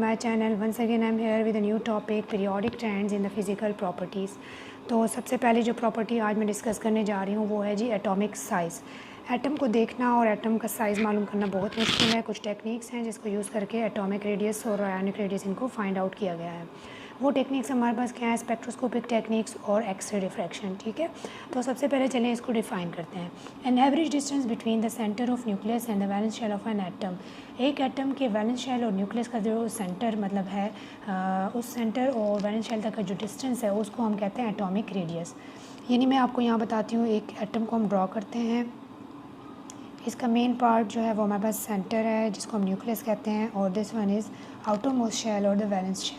my channel. Once again I'm here with a new topic, periodic trends in the physical properties. तो सबसे पहले जो property आज मैं डिस्कस करने जा रही हूँ वो है जी एटॉमिक साइज़। एटम को देखना और एटम का साइज़ मालूम करना बहुत मुश्किल है। कुछ टेक्निक्स हैं जिसको यूज़ करके एटॉमिक रेडियस और आयोनिक रेडियस इनको फाइंड आउट किया गया है। वो टेक्निक्स हमारे पास क्या है, स्पेक्ट्रोस्कोपिक टेक्निक्स और एक्सरे डिफ्रैक्शन। ठीक है, तो सबसे पहले चलें इसको डिफाइन करते हैं। An average distance between the centre of nucleus and the valence shell of an atom. एक एटम के वैलेंस शेल और न्यूक्लियस का जो सेंटर मतलब है उस सेंटर और वैलेंस शेल तक का जो डिस्टेंस है उसको हम कहते हैं एटॉमिक रेडियस। यानी मैं आपको यहाँ बताती हूँ, एक एटम को हम ड्रॉ करते हैं। इसका मेन पार्ट जो है वो हमारे पास सेंटर है जिसको हम न्यूक्लियस कहते हैं, और this one is outermost shell और the valence shell.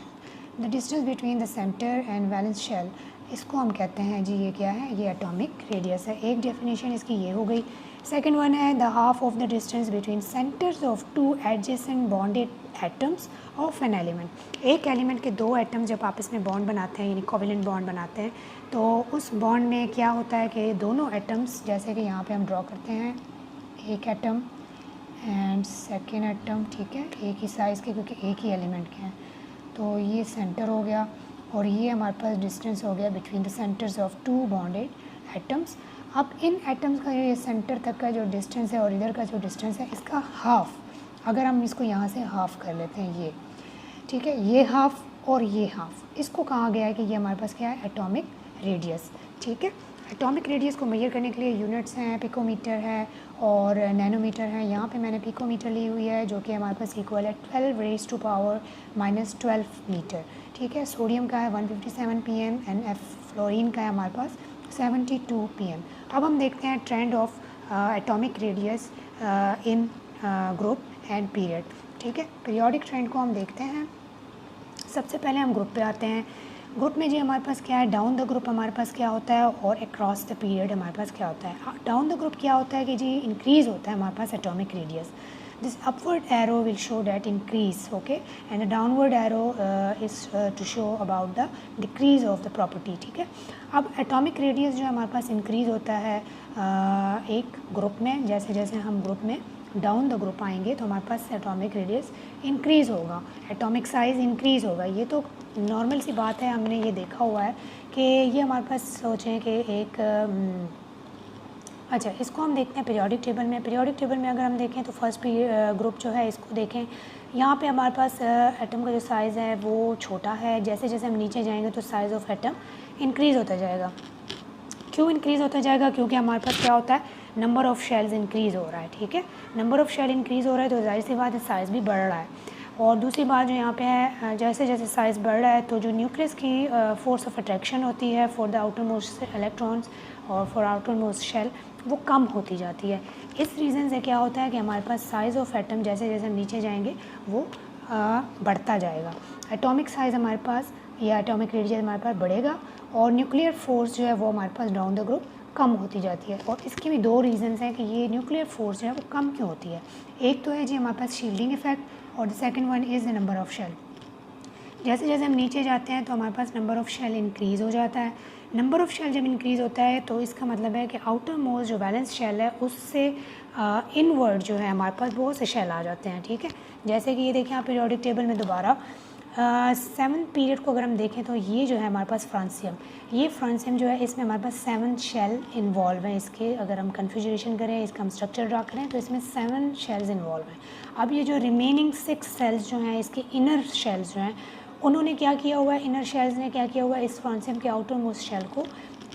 The distance between the centre and valence shell, इसको हम कहते हैं जी, ये क्या है, ये एटॉमिक रेडियस है। एक डेफिनेशन इसकी ये हो गई। सेकंड वन है the half of the distance between centres of two adjacent bonded atoms of an element. एक एलिमेंट के दो एटम जब आपस में बॉन्ड बनाते हैं यानी कोवेलेंट बॉन्ड बनाते हैं तो उस बॉन्ड में क्या होता है कि दोनों एटम्स, जैसे कि यहाँ पे हम ड्रॉ करते हैं एक एटम एंड सेकेंड एटम, ठीक है, एक ही साइज़ के क्योंकि एक ही एलिमेंट के हैं, तो ये सेंटर हो गया और ये हमारे पास डिस्टेंस हो गया between the centres of two bonded atoms. अब इन एटम्स का ये सेंटर तक का जो डिस्टेंस है और इधर का जो डिस्टेंस है इसका हाफ, अगर हम इसको यहाँ से हाफ कर लेते हैं ये, ठीक है, ये हाफ और ये हाफ, इसको कहा गया है कि ये हमारे पास क्या है, एटॉमिक रेडियस। ठीक है, एटॉमिक रेडियस को मेजर करने के लिए यूनिट्स हैं, पिकोमीटर है और नैनोमीटर है। यहाँ पे मैंने पिकोमीटर ली हुई है जो कि हमारे पास इक्वल है 12⁻⁻12 मीटर। ठीक है, सोडियम का है 157 pm एंड फ्लोरीन का है हमारे पास 72 pm। अब हम देखते हैं trend of atomic radius in group and period. ठीक है, पीरियोडिक ट्रेंड को हम देखते हैं। सबसे पहले हम ग्रुप पे आते हैं। ग्रुप में जी हमारे पास क्या है, डाउन द ग्रुप हमारे पास क्या होता है और अक्रॉस द पीरियड हमारे पास क्या होता है। डाउन द ग्रुप क्या होता है कि जी इंक्रीज़ होता है हमारे पास atomic radius. This upward arrow will show that increase, okay, and the downward arrow is to show about the decrease of the property. ठीक है, अब एटॉमिक रेडियस जो हमारे पास इंक्रीज़ होता है एक ग्रुप में, जैसे जैसे हम ग्रुप में डाउन द ग्रुप आएंगे तो हमारे पास एटॉमिक रेडियस इंक्रीज़ होगा, एटॉमिक साइज़ इंक्रीज़ होगा। ये तो नॉर्मल सी बात है, हमने ये देखा हुआ है कि ये हमारे पास सोचें कि एक अच्छा, इसको हम देखते हैं पीरियोडिक टेबल में। पीरियोडिक टेबल में अगर हम देखें तो फर्स्ट ग्रुप जो है इसको देखें, यहाँ पे हमारे पास एटम का जो साइज़ है वो छोटा है। जैसे जैसे हम नीचे जाएंगे तो साइज़ ऑफ एटम इंक्रीज़ होता जाएगा। क्यों इंक्रीज़ होता जाएगा? क्योंकि हमारे पास क्या होता है, नंबर ऑफ़ शेल्स इंक्रीज़ हो रहा है। ठीक है, नंबर ऑफ़ शेल इंक्रीज़ हो रहा है तो जाहिर सी बात है साइज़ भी बढ़ रहा है। और दूसरी बात जो यहाँ पे है, जैसे जैसे साइज़ बढ़ रहा है तो जो न्यूक्लियस की फोर्स ऑफ अट्रैक्शन होती है for the outer most electrons और फॉर आउटर मोस्ट शेल वो कम होती जाती है। इस रीज़न से क्या होता है कि हमारे पास साइज़ ऑफ एटम जैसे जैसे हम नीचे जाएंगे वो बढ़ता जाएगा। एटॉमिक साइज़ हमारे पास या एटॉमिक रेडियस हमारे पास बढ़ेगा और न्यूक्लियर फोर्स जो है वो हमारे पास डाउन द ग्रुप कम होती जाती है। और इसके भी दो रीज़न्स हैं कि ये न्यूक्लियर फोर्स जो है वो कम क्यों होती है। एक तो है जी हमारे पास शील्डिंग इफेक्ट और the second one is the number of shell. जैसे जैसे हम नीचे जाते हैं तो हमारे पास नंबर ऑफ़ शेल इंक्रीज़ हो जाता है। नंबर ऑफ़ शेल जब इंक्रीज़ होता है तो इसका मतलब है कि आउटर मोस्ट जो बैलेंस शेल है उससे इनवर्ड जो है हमारे पास बहुत से शेल आ जाते हैं। ठीक है, जैसे कि ये देखें आप पीरियोडिक टेबल में दोबारा 7th पीरियड को अगर हम देखें तो ये जो है हमारे पास फ्रांसियम, ये फ्रांसियम जो है इसमें हमारे पास 7 शेल इन्वॉल्व हैं। इसके अगर हम कन्फिगरेशन करें, इसका हम स्ट्रक्चर ड्रा करें तो इसमें 7 शेल्स इन्वॉल्व हैं। अब ये जो रिमेनिंग 6 सेल्स जो हैं, इसके इनर शेल्स जो हैं, उन्होंने क्या किया हुआ है, इनर शेल्स ने क्या किया हुआ है, इस फ्रांसियम के आउटर मोस्ट शेल को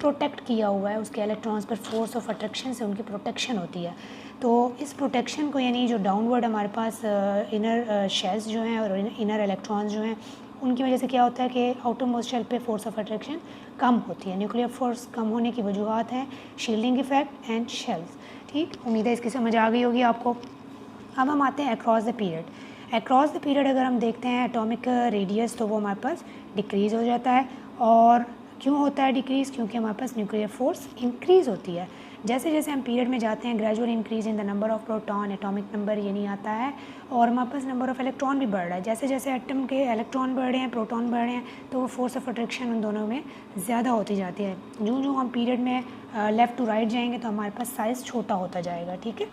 प्रोटेक्ट किया हुआ है। उसके इलेक्ट्रॉन्स पर फोर्स ऑफ अट्रैक्शन से उनकी प्रोटेक्शन होती है। तो इस प्रोटेक्शन को यानी जो डाउनवर्ड हमारे पास इनर शेल्स जो हैं और इनर इलेक्ट्रॉन्स जो हैं उनकी वजह से क्या होता है कि आउटर मोस्ट शेल पे फोर्स ऑफ अट्रैक्शन कम होती है। न्यूक्लियर फोर्स कम होने की वजूहत हैं शील्डिंग इफेक्ट एंड शेल्स। ठीक, उम्मीद है इसकी समझ आ गई होगी आपको। अब हम आते हैं across the period. Across the period अगर हम देखते हैं एटॉमिक रेडियस तो वो हमारे पास डिक्रीज़ हो जाता है। और क्यों होता है डिक्रीज़? क्योंकि हमारे पास न्यूक्लियर फोर्स इंक्रीज़ होती है। जैसे जैसे हम पीरियड में जाते हैं gradual increase in the number of proton, atomic number ये नहीं आता है, और हमारे पास नंबर ऑफ़ इलेक्ट्रॉन भी बढ़ रहा है। जैसे जैसे एटम के इलेक्ट्रॉन बढ़ रहे हैं, प्रोटॉन बढ़ रहे हैं, तो वो फोर्स ऑफ अट्रैक्शन उन दोनों में ज़्यादा होती जाती है। जो जो हम पीरियड में लेफ़्ट टू राइट जाएंगे तो हमारे पास साइज़ छोटा होता जाएगा। ठीक है,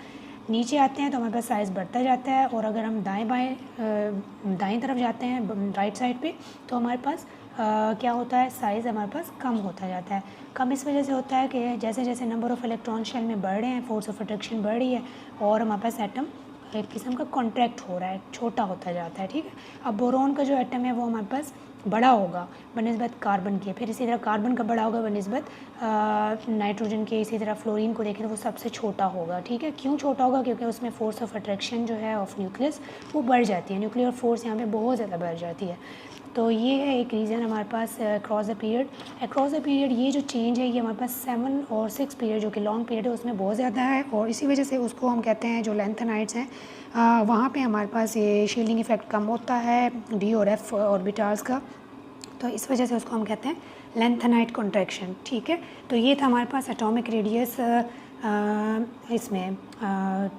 नीचे आते हैं तो हमारे पास साइज़ बढ़ता जाता है, और अगर हम दाएं तरफ जाते हैं राइट साइड पे, तो हमारे पास क्या होता है, साइज़ हमारे पास कम होता जाता है। कम इस वजह से होता है कि जैसे जैसे नंबर ऑफ़ इलेक्ट्रॉन शेल में बढ़ रहे हैं, फोर्स ऑफ अट्रैक्शन बढ़ रही है, और हमारे पास एटम एक किस्म का कॉन्ट्रैक्ट हो रहा है, छोटा होता जाता है। ठीक है, अब बोरॉन का जो एटम है वो हमारे पास बड़ा होगा बनिस्बत कार्बन के, फिर इसी तरह कार्बन का बड़ा होगा बनिस्बत नाइट्रोजन के, इसी तरह फ्लोरीन को देखें तो वो सबसे छोटा होगा। ठीक है, क्यों छोटा होगा? क्योंकि उसमें फोर्स ऑफ अट्रैक्शन जो है ऑफ न्यूक्लियस वो बढ़ जाती है, न्यूक्लियर फोर्स यहाँ पे बहुत ज़्यादा बढ़ जाती है। तो ये है एक रीज़न हमारे पास अक्रॉस द पीरियड ये जो चेंज है ये हमारे पास 7 और 6 पीरियड जो कि लॉन्ग पीरियड है उसमें बहुत ज़्यादा है, और इसी वजह से उसको हम कहते हैं जो लेंथेनाइड्स हैं वहाँ पे हमारे पास ये शील्डिंग इफेक्ट कम होता है डी और एफ ऑर्बिटल्स का, तो इस वजह से उसको हम कहते हैं लेंथेनाइड कॉन्ट्रैक्शन। ठीक है, तो ये था हमारे पास एटॉमिक रेडियस इसमें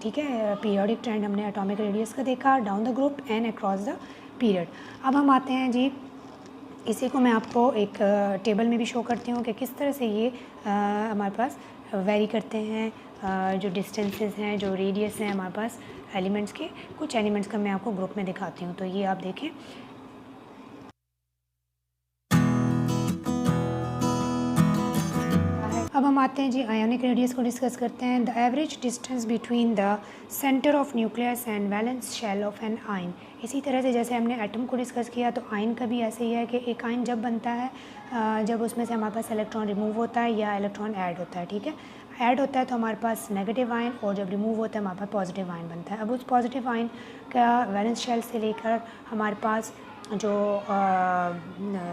ठीक है, पीरियोडिक ट्रेंड हमने एटॉमिक रेडियस का देखा, down the group and across the period. अब हम आते हैं जी, इसी को मैं आपको एक टेबल में भी शो करती हूँ कि किस तरह से ये हमारे पास वेरी करते हैं, जो डिस्टेंसेस हैं, जो रेडियस हैं हमारे पास एलिमेंट्स के, कुछ एलिमेंट्स का मैं आपको ग्रुप में दिखाती हूँ। तो ये आप देखें, अब हम आते हैं जी आयोनिक रेडियस को डिस्कस करते हैं। The average distance between the centre of nucleus and valence shell of an ion. इसी तरह से जैसे हमने एटम को डिस्कस किया, तो आयन का भी ऐसे ही है कि एक आयन जब बनता है जब उसमें से हमारे पास इलेक्ट्रॉन रिमूव होता है या इलेक्ट्रॉन ऐड होता है। ठीक है, ऐड होता है तो हमारे पास नेगेटिव आयन, और जब रिमूव होता है हमारे पास पॉजिटिव आयन बनता है। अब उस पॉजिटिव आयन का वैलेंस शेल से लेकर हमारे पास जो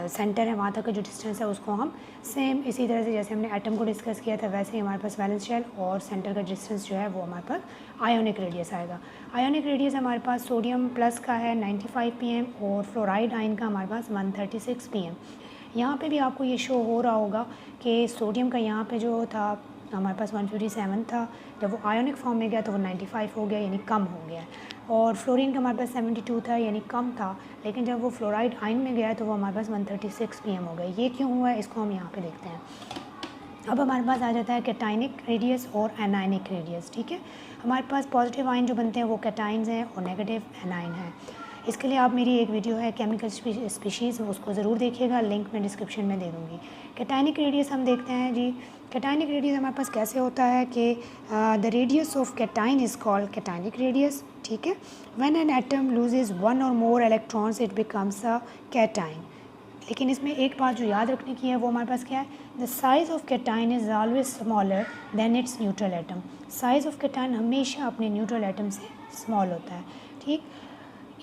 सेंटर है वहाँ तक का जो डिस्टेंस है उसको हम सेम इसी तरह से जैसे हमने एटम को डिस्कस किया था वैसे ही हमारे पास वैलेंस शेल और सेंटर का डिस्टेंस जो है वो हमारे पास आयोनिक रेडियस आएगा। आयोनिक रेडियस हमारे पास सोडियम प्लस का है 95 pm और फ्लोराइड आयन का हमारे पास 136 pm। यहाँ पे भी आपको ये शो हो रहा होगा कि सोडियम का यहाँ पे जो था हमारे पास 157 था, जब वो आयोनिक फॉर्म में गया तो वो 95 हो गया, यानी कम हो गया। और फ्लोरीन का हमारे पास 72 था, यानी कम था, लेकिन जब वो फ्लोराइड आयन में गया तो वो हमारे पास 136 pm हो गया। ये क्यों हुआ है इसको हम यहाँ पे देखते हैं। अब हमारे पास आ जाता है कैटाइनिक रेडियस और एनाइनिक रेडियस। ठीक है, हमारे पास पॉजिटिव आयन जो बनते हैं वो कैटाइन्स हैं और नेगेटिव एनाइन हैं। इसके लिए आप मेरी एक वीडियो है केमिकल स्पीशीज़, उसको ज़रूर देखिएगा, लिंक मैं डिस्क्रिप्शन में दे दूँगी। कैटाइनिक रेडियस हम देखते हैं जी। कैटाइनिक रेडियस हमारे पास कैसे होता है कि the radius of cation is called cationic radius. ठीक है, व्हेन एन एटम लूजेज 1 और मोर electrons it becomes a cation. लेकिन इसमें एक बात जो याद रखने की है वो हमारे पास क्या है, the size of cation is always smaller than it's neutral atom. Size of cation हमेशा अपने न्यूट्रल एटम से स्मॉल होता है। ठीक,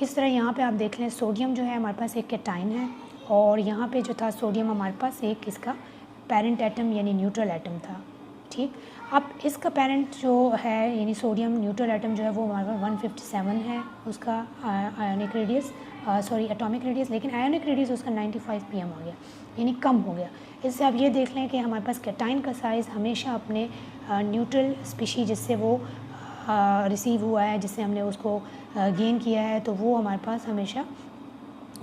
इस तरह यहाँ पे आप देख लें, सोडियम जो है हमारे पास एक कैटाइन है, और यहाँ पे जो था सोडियम हमारे पास एक इसका पेरेंट एटम यानी न्यूट्रल एटम था। ठीक, अब इसका पेरेंट जो है यानी सोडियम न्यूट्रल एटम जो है वो हमारे पास 157 है उसका ionic radius, sorry atomic radius, लेकिन आयोनिक रेडियस उसका 95 pm आ गया, यानी कम हो गया। इससे आप ये देख लें कि हमारे पास कैटाइन का साइज़ हमेशा अपने न्यूट्रल स्पीशी जिससे वो रिसीव हुआ है, जिससे हमने उसको गेन किया है, तो वो हमारे पास हमेशा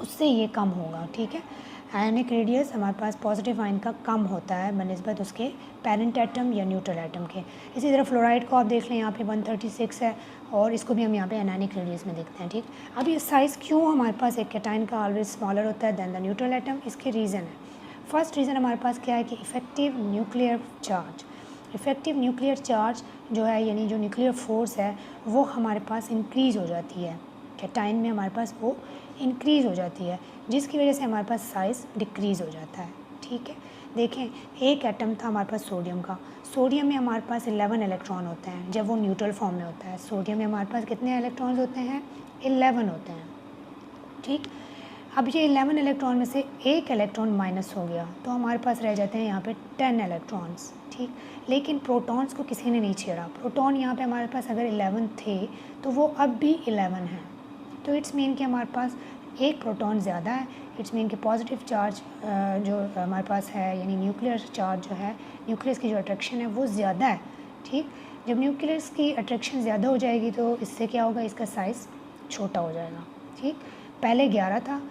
उससे ये कम होगा। ठीक है, आयोनिक रेडियस हमारे पास पॉजिटिव आयन का कम होता है बनिस्बत उसके पेरेंट एटम या न्यूट्रल एटम के। इसी तरह फ्लोराइड को आप देख लें, यहाँ पे 136 है, और इसको भी हम यहाँ पे एनानिक रेडियस में देखते हैं। ठीक, अब ये साइज़ क्यों हमारे पास एक कैटाइन का ऑलवेज स्मॉलर होता है देन द न्यूट्रल एटम, इसके रीज़न है। फर्स्ट रीज़न हमारे पास क्या है कि effective nuclear charge. Effective nuclear charge जो है यानी जो न्यूक्लियर फोर्स है वो हमारे पास इंक्रीज़ हो जाती है, कैटाइन में हमारे पास वो इंक्रीज़ हो जाती है, जिसकी वजह से हमारे पास साइज़ डिक्रीज़ हो जाता है। ठीक है, देखें एक एटम था हमारे पास सोडियम का, सोडियम में हमारे पास 11 इलेक्ट्रॉन होते हैं जब वो न्यूट्रल फॉर्म में होता है। सोडियम में हमारे पास कितने इलेक्ट्रॉन्स होते हैं? 11 होते हैं। ठीक, अब ये 11 इलेक्ट्रॉन में से एक इलेक्ट्रॉन माइनस हो गया तो हमारे पास रह जाते हैं यहाँ पे 10 इलेक्ट्रॉन्स। ठीक, लेकिन प्रोटॉन्स को किसी ने नहीं छेड़ा। प्रोटॉन यहाँ पे हमारे पास अगर 11 थे तो वो अब भी 11 हैं, तो इट्स मीन कि हमारे पास एक प्रोटॉन ज़्यादा है। इट्स मीन कि पॉजिटिव चार्ज जो हमारे पास है यानी न्यूक्लियर चार्ज जो है, न्यूक्लियस की जो अट्रैक्शन है वो ज़्यादा है। ठीक, जब न्यूक्लियस की अट्रैक्शन ज़्यादा हो जाएगी तो इससे क्या होगा, इसका साइज़ छोटा हो जाएगा। ठीक, पहले 11 था,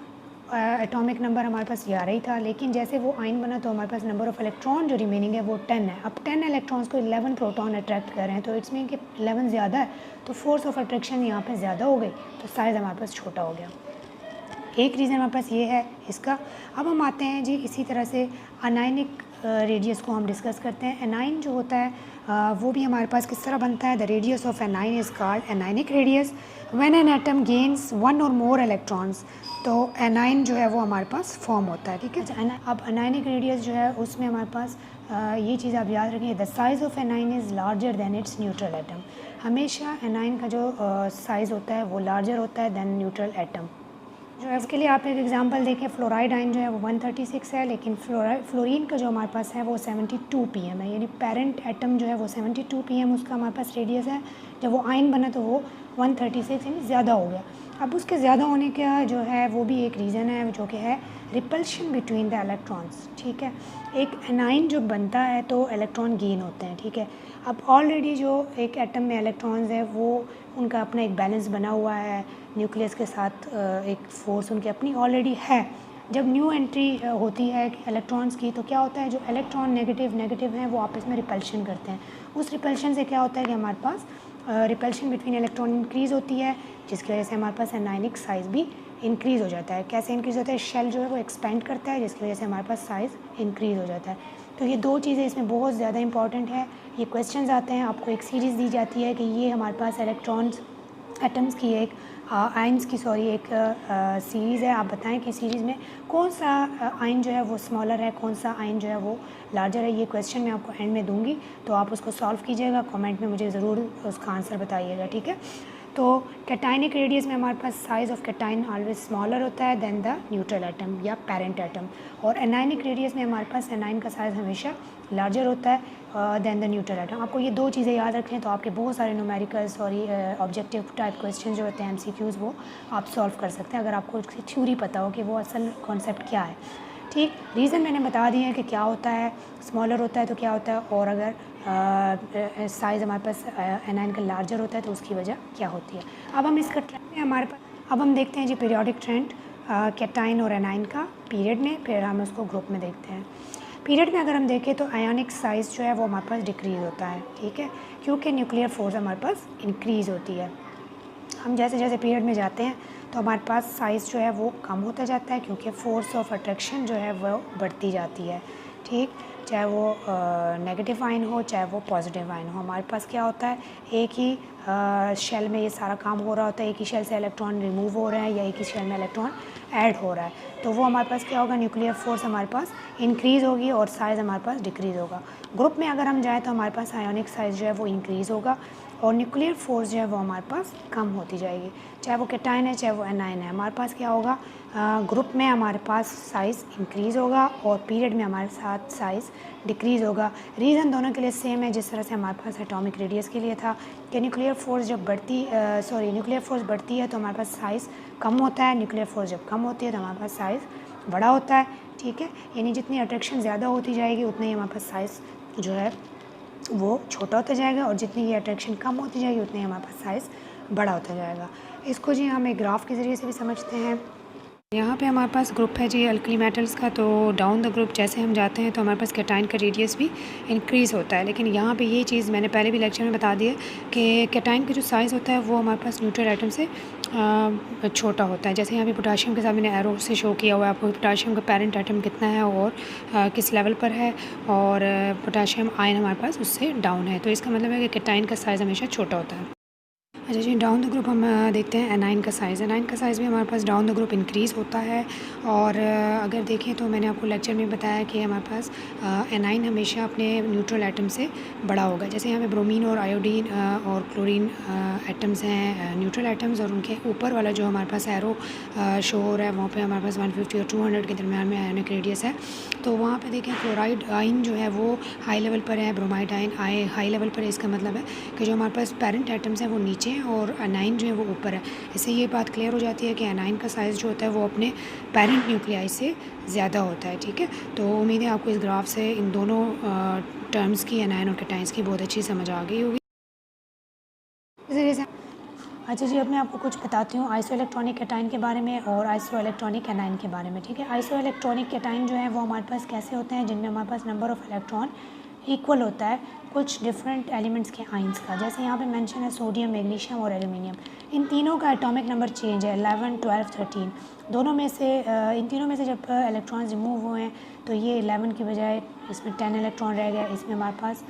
एटॉमिक नंबर हमारे पास 11 ही था, लेकिन जैसे वो आयन बना तो हमारे पास नंबर ऑफ़ इलेक्ट्रॉन जो रिमेनिंग है वो 10 है। अब 10 इलेक्ट्रॉन्स को 11 प्रोटॉन अट्रैक्ट कर रहे हैं, तो इट्स मीन कि 11 ज़्यादा है, तो फोर्स ऑफ अट्रैक्शन यहाँ पे ज़्यादा हो गई, तो साइज़ हमारे पास छोटा हो गया। एक रीज़न हमारे पास ये है इसका। अब हम आते हैं जी इसी तरह से अनायनिक रेडियस को हम डिस्कस करते हैं। एनाइन जो होता है वो भी हमारे पास किस तरह बनता है। The radius of anion is called anionic radius when an atom gains one और मोर इलेक्ट्रॉन्स, तो एनाइन जो है वो हमारे पास फॉर्म होता है, ठीक है। अच्छा, अब एनाइनिक रेडियस जो है उसमें हमारे पास ये चीज़ आप याद रखिए, the size of anion is larger than it's neutral atom. हमेशा एनाइन का जो साइज़ होता है वो लार्जर होता है दैन न्यूट्रल एटम जो है। इसके लिए आप एक एग्जांपल देखें, फ्लोराइड आयन जो है वो 136 है, लेकिन फ्लोरीन का जो हमारे पास है वो 72 pm है, यानी पेरेंट एटम जो है वो 72 pm उसका हमारे पास रेडियस है। जब वो आयन बना तो वो 136 यानी ज़्यादा हो गया। अब उसके ज़्यादा होने का जो है वो भी एक रीज़न है जो कि है रिपल्शन बिटवीन द इलेक्ट्रॉन्स, ठीक है। एक एनाइन जो बनता है तो इलेक्ट्रॉन गेन होते हैं, ठीक है। अब ऑलरेडी जो एक एटम में इलेक्ट्रॉन्स है वो उनका अपना एक बैलेंस बना हुआ है, न्यूक्लियस के साथ एक फोर्स उनकी अपनी ऑलरेडी है। जब न्यू एंट्री होती है इलेक्ट्रॉन्स की, तो क्या होता है, जो इलेक्ट्रॉन नेगेटिव हैं वो आपस में रिपल्शन करते हैं। उस रिपल्शन से क्या होता है कि हमारे पास रिपल्शन बिटवीन इलेक्ट्रॉन इंक्रीज़ होती है, जिसकी वजह से हमारे पास एनाइनिक साइज़ भी इंक्रीज़ हो जाता है। कैसे इंक्रीज़ होता है, शेल जो है वो एक्सपेंड करता है, जिसकी वजह से हमारे पास साइज़ इंक्रीज़ हो जाता है। तो ये दो चीज़ें इसमें बहुत ज़्यादा इंपॉर्टेंट है। ये क्वेश्चंस आते हैं, आपको एक सीरीज़ दी जाती है कि ये हमारे पास इलेक्ट्रॉन्स एटम्स की एक आयन्स की एक सीरीज़ है। आप बताएं कि सीरीज़ में कौन सा आयन जो है वो स्मॉलर है, कौन सा आयन जो है वो लार्जर है। ये क्वेश्चन मैं आपको एंड में दूंगी, तो आप उसको सॉल्व कीजिएगा, कमेंट में मुझे ज़रूर उसका आंसर बताइएगा, ठीक है। तो कैटाइनिक रेडियस में हमारे पास size of cation always smaller होता है दैन द न्यूट्रल एटम या पेरेंट एटम, और एनाइनिक रेडियस में हमारे पास एनाइन का साइज़ हमेशा लार्जर होता है दैन द न्यूट्रल एटम। आपको ये दो चीज़ें याद रखें तो आपके बहुत सारे न्यूमेरिकल्स और ऑब्जेक्टिव टाइप क्वेश्चन जो होते हैं MCQs वो आप सॉल्व कर सकते हैं, अगर आपको उसकी थ्योरी पता हो कि वो असल कॉन्सेप्ट क्या है, ठीक। रीज़न मैंने बता दिए हैं कि क्या होता है, स्मॉलर होता है तो क्या होता है, और अगर साइज़ हमारे पास एनाइन का लार्जर होता है तो उसकी वजह क्या होती है। अब हम इसका ट्रेंड में हमारे पास, अब हम देखते हैं जी पीरियोडिक ट्रेंड कैटाइन और एनाइन का पीरियड में, फिर हम उसको ग्रुप में देखते हैं। पीरियड में अगर हम देखें तो आयोनिक साइज़ जो है वो हमारे पास डिक्रीज़ होता है, ठीक है, क्योंकि न्यूक्लियर फोर्स हमारे पास इंक्रीज़ होती है। हम जैसे जैसे पीरियड में जाते हैं तो हमारे पास साइज़ जो है वो कम होता जाता है, क्योंकि फोर्स ऑफ अट्रैक्शन जो है वो बढ़ती जाती है, ठीक। चाहे वो नेगेटिव आयन हो चाहे वो पॉजिटिव आयन हो, हमारे पास क्या होता है, एक ही शेल में ये सारा काम हो रहा होता है, एक ही शेल से इलेक्ट्रॉन रिमूव हो रहे हैं या एक ही शेल में इलेक्ट्रॉन ऐड हो रहा है, तो वो हमारे पास क्या होगा, न्यूक्लियर फोर्स हमारे पास इंक्रीज़ होगी और साइज़ हमारे पास डिक्रीज़ होगा। ग्रुप में अगर हम जाएँ तो हमारे पास आयोनिक साइज़ जो है वो इंक्रीज़ होगा और न्यूक्लियर फोर्स जो है वो हमारे पास कम होती जाएगी, चाहे वो कैटाइन है चाहे वो एनाइन है। हमारे पास क्या होगा, ग्रुप में हमारे पास साइज़ इंक्रीज़ होगा और पीरियड में हमारे साथ साइज़ डिक्रीज़ होगा। रीज़न दोनों के लिए सेम है, जिस तरह से हमारे पास एटॉमिक रेडियस के लिए था कि न्यूक्लियर फोर्स जब न्यूक्लियर फोर्स बढ़ती है तो हमारे पास साइज़ कम होता है, न्यूक्लियर फोर्स जब कम होती है तो हमारे पास साइज़ बड़ा होता है, ठीक है। यानी जितनी अट्रैक्शन ज़्यादा होती जाएगी उतनी हमारे पास साइज़ जो है वो छोटा होता जाएगा, और जितनी ये अट्रैक्शन कम होती जाएगी उतनी हमारे पास साइज़ बड़ा होता जाएगा। इसको जी हम एक ग्राफ के ज़रिए से भी समझते हैं। यहाँ पे हमारे पास ग्रुप है जी अल्कली मेटल्स का, तो डाउन द ग्रुप जैसे हम जाते हैं तो हमारे पास कैटाइन का रेडियस भी इंक्रीज़ होता है। लेकिन यहाँ पे ये चीज़ मैंने पहले भी लेक्चर में बता दी है कि कैटाइन का जो साइज़ होता है वो हमारे पास न्यूट्रल एटम से छोटा होता है। जैसे यहाँ पे पोटाशियम के साथ मैंने एरो से शो किया हुआ है आपको, पोटाशियम का पेरेंट एटम कितना है और किस लेवल पर है, और पोटाशियम आयन हमारे पास उससे डाउन है, तो इसका मतलब है कि कैटाइन का साइज़ हमेशा छोटा होता है। अच्छा जी, डाउन द ग्रुप हम देखते हैं एनाइन का साइज़। एनाइन का साइज़ भी हमारे पास डाउन द ग्रुप इंक्रीज़ होता है, और अगर देखें तो मैंने आपको लेक्चर में बताया कि हमारे पास एनाइन हमेशा अपने न्यूट्रल एटम से बड़ा होगा। जैसे यहाँ पे ब्रोमीन और आयोडीन और क्लोरीन एटम्स हैं न्यूट्रल एटम्स, और उनके ऊपर वाला जो हमारे पास एरो शो हो रहा है वहाँ पर हमारे पास 150 और 200 के दरमियान में आयोनिक रेडियस है। तो वहाँ पर देखें क्लोराइड आयन जो है वो हाई लेवल पर है, ब्रोमाइड आयन हाई लेवल पर है। इसका मतलब है कि जो हमारे पास पेरेंट एटम्स हैं वो नीचे और एनाइन जो है वो ऊपर है। इससे ये बात क्लियर हो जाती है कि एनाइन का साइज़ जो होता है वो अपने पेरेंट न्यूक्लियाई से ज़्यादा होता है, ठीक है। तो उम्मीद है आपको इस ग्राफ से इन दोनों टर्म्स की, एनाइन और कैटाइन्स की, बहुत अच्छी समझ आ गई होगी। इस वजह से अच्छा जी, अब मैं आपको कुछ बताती हूँ आइसो इलेक्ट्रॉनिक कैटाइन के बारे में और आइसो इलेक्ट्रॉनिक एनाइन के बारे में, ठीक है। आइसो इलेक्ट्रॉनिक कैटाइन जो है वो हमारे पास कैसे होते हैं, जिनमें हमारे पास नंबर ऑफ़ इलेक्ट्रॉन इक्वल होता है कुछ डिफरेंट एलिमेंट्स के आइंस का। जैसे यहाँ पे मेंशन है सोडियम, मैग्नीशियम और एल्युमिनियम। इन तीनों का एटॉमिक नंबर चेंज है 11, 12, 13। दोनों में से इन तीनों में से जब इलेक्ट्रॉन्स रिमूव हुए हैं तो ये 11 की बजाय इसमें 10 इलेक्ट्रॉन रह गए, इसमें हमारे पास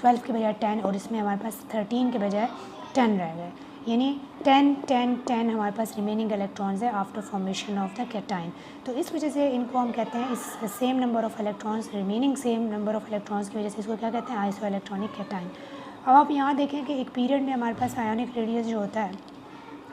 12 के बजाय 10 और इसमें हमारे पास 13 के बजाय 10 रह गए। यानी 10, 10, 10 हमारे पास रिमेनिंग इलेक्ट्रॉन्स है after formation of the cation. तो इस वजह से इनको हम कहते हैं, इस same number of electrons, remaining same number of electrons की वजह से इसको क्या कहते हैं, आइसो इलेक्ट्रॉनिक कैटाइन। अब आप यहाँ देखें कि एक पीरियड में हमारे पास आयोनिक रेडियस जो होता है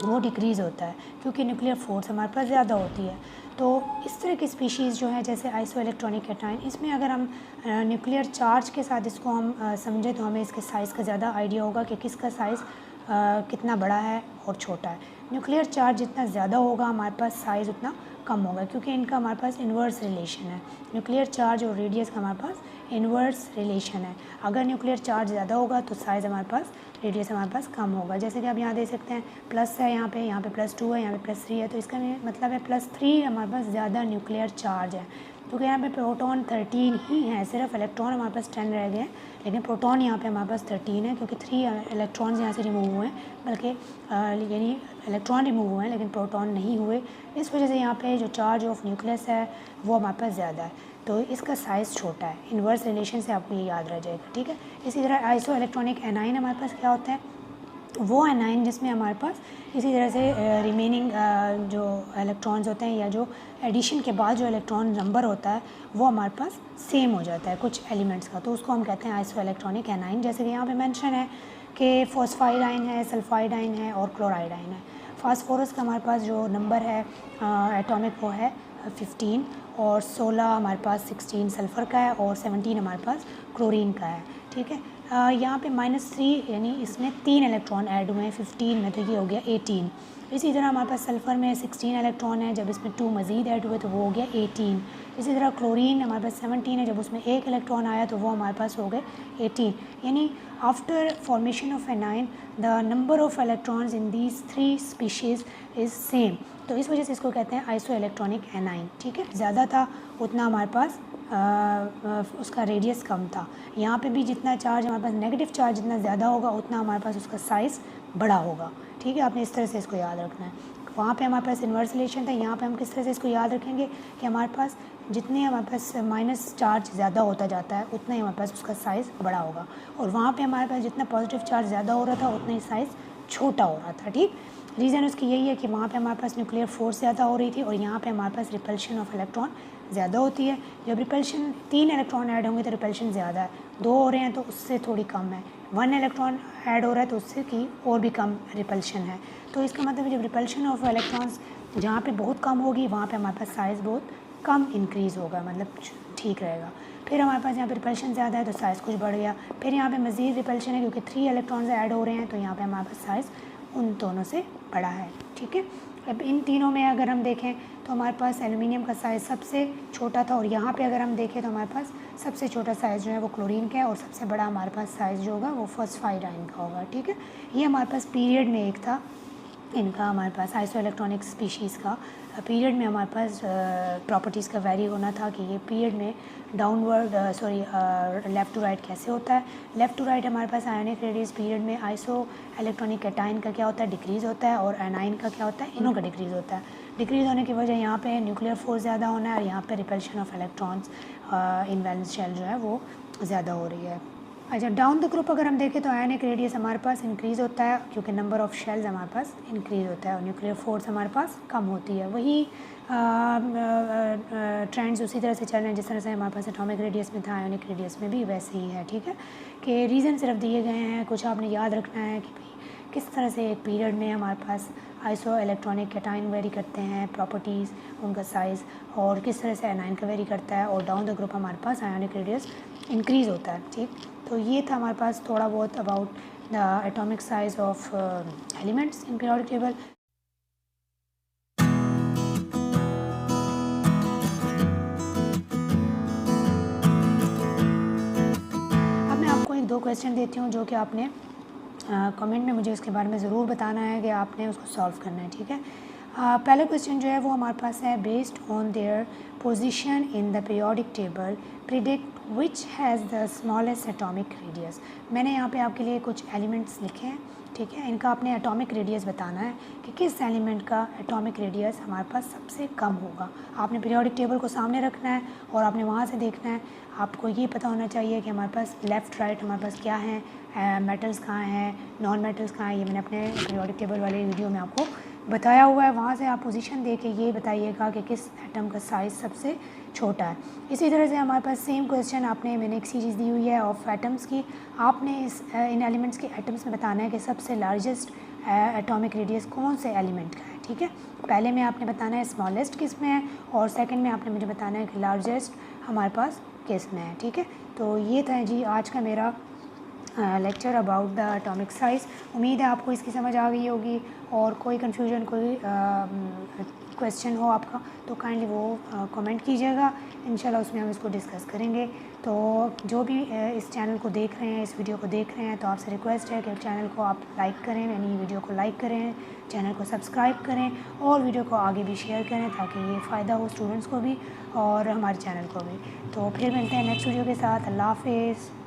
वो डिक्रीज़ होता है क्योंकि न्यूक्लियर फोर्स हमारे पास ज़्यादा होती है। तो इस तरह की स्पीशीज़ जो है जैसे आइसो इलेक्ट्रॉनिक कैटाइन, इसमें अगर हम न्यूक्लियर चार्ज के साथ इसको हम समझें तो हमें इसके साइज़ का ज़्यादा आइडिया होगा कि किसका साइज़ कितना बड़ा है और छोटा है। न्यूक्लियर चार्ज जितना ज़्यादा होगा हमारे पास साइज़ उतना कम होगा क्योंकि इनका हमारे पास इन्वर्स रिलेशन है। न्यूक्लियर चार्ज और रेडियस का हमारे पास इन्वर्स रिलेशन है। अगर न्यूक्लियर चार्ज ज़्यादा होगा तो साइज़ हमारे पास, रेडियस हमारे पास कम होगा। जैसे कि आप यहाँ देख सकते हैं प्लस है, यहाँ पे +2 है, यहाँ पे +3 है, तो इसका मतलब है +3 हमारे पास ज़्यादा न्यूक्लियर चार्ज है क्योंकि यहाँ पे प्रोटॉन 13 ही है, सिर्फ इलेक्ट्रॉन हमारे पास 10 रह गए हैं, लेकिन प्रोटॉन यहाँ पे हमारे पास 13 है क्योंकि 3 इलेक्ट्रॉन्स यहाँ से रिमूव हुए हैं, बल्कि यानी इलेक्ट्रॉन रिमूव हुए हैं लेकिन प्रोटॉन नहीं हुए। इस वजह से यहाँ पे जो चार्ज ऑफ न्यूक्लियस है वो हमारे पास ज़्यादा है, तो इसका साइज़ छोटा है। इन्वर्स रिलेशन से आपको ये याद रह जाएगा, ठीक है। इसी तरह आइसो इलेक्ट्रॉनिक एनाइन हमारे पास क्या होता है, वो एनाइन जिसमें हमारे पास इसी तरह से रिमेनिंग जो इलेक्ट्रॉन्स होते हैं या जो एडिशन के बाद जो इलेक्ट्रॉन नंबर होता है वो हमारे पास सेम हो जाता है कुछ एलिमेंट्स का, तो उसको हम कहते हैं आइसो इलेक्ट्रॉनिक एनाइन। जैसे कि यहाँ पे मेंशन है कि फॉस्फाइड आयन है, सल्फाइड आयन है और क्लोराइड आयन है। फास्फोरस का हमारे पास जो नंबर है एटॉमिक वो है 15 और 16 हमारे पास 16 सल्फ़र का है और 17 हमारे पास क्लोरीन का है, ठीक है। यहाँ पे -3 यानी इसमें 3 इलेक्ट्रॉन ऐड हुए हैं 15 में, तो ये हो गया 18। इसी तरह हमारे पास सल्फ़र में 16 इलेक्ट्रॉन है, जब इसमें 2 मज़ीद ऐड हुए तो वो हो गया 18। इसी तरह क्लोरीन हमारे पास 17 है, जब उसमें 1 इलेक्ट्रॉन आया तो वो हमारे पास हो गए 18। यानी after formation of anion the number of electrons in these 3 species is same, तो इस वजह से इसको कहते हैं आइसो इलेक्ट्रॉनिक एनाइन, ठीक है। ज़्यादा था उतना हमारे पास उसका रेडियस कम था। यहाँ पे भी जितना चार्ज हमारे पास, नेगेटिव चार्ज जितना ज़्यादा होगा उतना हमारे पास उसका साइज़ बड़ा होगा, ठीक है। आपने इस तरह से इसको याद रखना है। वहाँ पे हमारे पास इन्वर्स रिलेशन था, यहाँ पे हम किस तरह से इसको याद रखेंगे कि हमारे पास जितने हमारे पास माइनस चार्ज ज़्यादा होता जाता है उतना ही हमारे पास उसका साइज़ बड़ा होगा, और वहाँ पे हमारे पास जितना पॉजिटिव चार्ज ज़्यादा हो रहा था उतना ही साइज़ छोटा हो रहा था, ठीक। रीज़न उसकी यही है कि वहाँ पे हमारे पास न्यूक्लियर फोर्स ज़्यादा हो रही थी और यहाँ पे हमारे पास रिपल्शन ऑफ इलेक्ट्रॉन ज़्यादा होती है। जब रिपल्शन 3 इलेक्ट्रॉन ऐड होंगे तो रिपल्शन ज़्यादा है, 2 हो रहे हैं तो उससे थोड़ी कम है, 1 इलेक्ट्रॉन ऐड हो रहा है तो उससे की और भी कम रिपल्शन है। तो इसका मतलब है जब रिपल्शन ऑफ इलेक्ट्रॉन्स जहाँ पे बहुत कम होगी वहाँ पे हमारे पास साइज़ बहुत कम इंक्रीज़ होगा, मतलब ठीक रहेगा। फिर हमारे पास यहाँ पे रिपल्शन ज़्यादा है तो साइज़ कुछ बढ़ गया, फिर यहाँ पे मज़ीद रिपल्शन है क्योंकि 3 इलेक्ट्रॉन्स ऐड हो रहे हैं तो यहाँ पे हमारे पास साइज़ उन दोनों से बड़ा है, ठीक है। अब इन तीनों में अगर हम देखें तो हमारे पास एल्युमिनियम का साइज़ सबसे छोटा था, और यहाँ पे अगर हम देखें तो हमारे पास सबसे छोटा साइज़ जो है वो क्लोरीन का है और सबसे बड़ा हमारे पास साइज़ जो होगा वो फॉस्फाइड आयन का होगा, ठीक है। ये हमारे पास पीरियड में एक था इनका, हमारे पास आइसो इलेक्ट्रॉनिक स्पीशीज़ का पीरियड में हमारे पास प्रॉपर्टीज़ का वेरी होना था कि ये पीरियड में डाउनवर्ड लेफ़्ट टू राइट कैसे होता है। लेफ़्ट टू राइट हमारे पास आयोनिक रेडियस पीरियड में आइसो इलेक्ट्रॉनिक कैटाइन का क्या होता है, डिक्रीज़ होता है, और एनाइन का क्या होता है, इनों का डिक्रीज़ होता है। डिक्रीज़ होने की वजह यहाँ पे न्यूक्लियर फोर्स ज़्यादा होना है और यहाँ पे repulsion of electrons in valence shell जो है वो ज़्यादा हो रही है। अच्छा, डाउन द ग्रुप अगर हम देखें तो आयोनिक रेडियस हमारे पास इंक्रीज़ होता है क्योंकि नंबर ऑफ़ शेल्स हमारे पास इंक्रीज़ होता है और न्यूक्लियर फोर्स हमारे पास कम होती है। वही ट्रेंड्स उसी तरह से चल रहे हैं जिस तरह से हमारे पास एटॉमिक रेडियस में था, आयोनिक रेडियस में भी वैसे ही है, ठीक है। कि रीज़न सिर्फ दिए गए हैं, कुछ आपने याद रखना है कि भाई किस तरह से एक पीरियड में हमारे पास आइसो इलेक्ट्रॉनिक कैटाइन वेरी करते हैं प्रॉपर्टीज़, उनका साइज़, और किस तरह से एनाइन का वेरी करता है, और डाउन द ग्रुप हमारे पास आयोनिक रेडियस इंक्रीज़ होता है, ठीक। तो ये था हमारे पास थोड़ा बहुत about the atomic size of elements in periodic table. अब मैं आपको एक दो क्वेश्चन देती हूँ जो कि आपने कमेंट में मुझे इसके बारे में ज़रूर बताना है कि आपने उसको सॉल्व करना है, ठीक है। पहला क्वेश्चन जो है वो हमारे पास है, based on their position in the periodic table predict which has the smallest atomic radius. मैंने यहाँ पे आपके लिए कुछ एलिमेंट्स लिखे हैं, ठीक है। इनका आपने एटॉमिक रेडियस बताना है कि किस एलिमेंट का एटॉमिक रेडियस हमारे पास सबसे कम होगा। आपने पीरियोडिक टेबल को सामने रखना है और आपने वहाँ से देखना है। आपको ये पता होना चाहिए कि हमारे पास लेफ़्ट राइट हमारे पास क्या है, मेटल्स कहाँ हैं, नॉन मेटल्स कहाँ हैं। ये मैंने अपने पीरियोडिक टेबल वाले वीडियो में आपको बताया हुआ है। वहाँ से आप पोजीशन दे के ये बताइएगा कि किस एटम का साइज़ सबसे छोटा है। इसी तरह से हमारे पास सेम क्वेश्चन मैंने एक सीरीज़ दी हुई है ऑफ एटम्स की। आपने इन एलिमेंट्स के एटम्स में बताना है कि सबसे लार्जेस्ट एटॉमिक रेडियस कौन से एलिमेंट का है, ठीक है। पहले में आपने बताना है स्मॉलेस्ट किस में है, और सेकंड में आपने मुझे बताना है कि लार्जेस्ट हमारे पास किस में है, ठीक है। तो ये था जी आज का मेरा lecture about the atomic size. उम्मीद है आपको इसकी समझ आ गई होगी, और कोई कन्फ्यूजन, कोई क्वेश्चन हो आपका तो काइंडली वो कमेंट कीजिएगा। इंशाल्लाह उसमें हम इसको डिस्कस करेंगे। तो जो भी इस चैनल को देख रहे हैं, इस वीडियो को देख रहे हैं, तो आपसे रिक्वेस्ट है कि चैनल को आप लाइक करें, यानी वीडियो को लाइक करें, चैनल को सब्सक्राइब करें और वीडियो को आगे भी शेयर करें ताकि ये फ़ायदा हो स्टूडेंट्स को भी और हमारे चैनल को भी। तो फिर मिलते हैं नेक्स्ट वीडियो के साथ। अल्लाह हाफ़िज़।